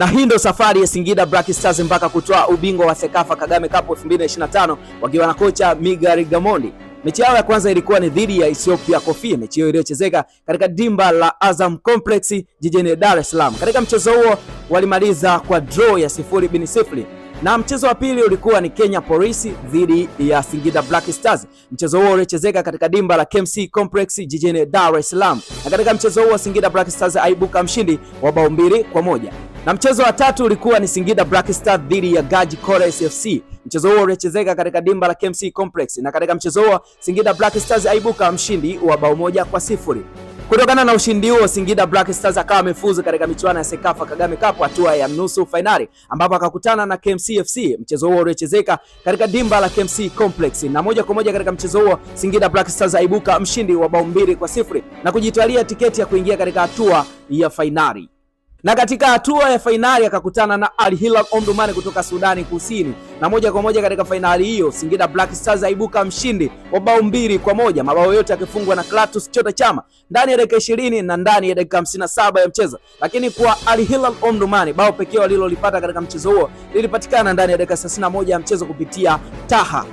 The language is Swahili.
Na hii ndo safari ya Singida Black Stars mpaka kutoa ubingwa wa Sekafa Kagame Cup 2025 wakiwa na kocha Miguel Gamondi. Mechi yao ya kwanza ilikuwa ni dhidi ya Ethiopia Coffee, mechi hiyo iliyochezeka katika dimba la Azam Complex jijini Dar es Salaam. Katika mchezo huo walimaliza kwa draw ya 0-0. Na mchezo wa pili ulikuwa ni Kenya Police dhidi ya Singida Black Stars. Mchezo huo ulichezeka katika dimba la KMC Complex jijini Dar es Salaam. Na katika mchezo huo Singida Black Stars aibuka mshindi wa bao 2-1. Na mchezo wa tatu ulikuwa ni Singida Black Stars dhidi ya Gaji Chorus FC. Mchezo huo ulichezeka katika dimba la KMC Complex, na katika mchezo huo Singida Black Stars aibuka mshindi wa bao 1-0. Kutokana na ushindi huo Singida Black Stars akawa amefuzu katika michuano ya Sekafa Kagame Cup hatua ya nusu finali, ambapo akakutana na KMC FC. Mchezo huo ulichezeka katika dimba la KMC Complex, na moja kwa moja katika mchezo huo Singida Black Stars aibuka mshindi wa bao 2-0 na kujitwalia tiketi ya kuingia katika hatua ya finali. Na katika hatua ya fainali akakutana na Al Hilal Omdurman kutoka Sudani Kusini, na moja kwa moja katika fainali hiyo Singida Black Stars aibuka mshindi wa bao 2-1, mabao yote yakifungwa na Clatous Chota Chama ndani ya dakika 20 na ndani ya dakika 57 ya mchezo. Lakini kwa Al Hilal Omdurman bao pekee walilolipata katika mchezo huo lilipatikana ndani ya dakika 61 ya mchezo kupitia Taha.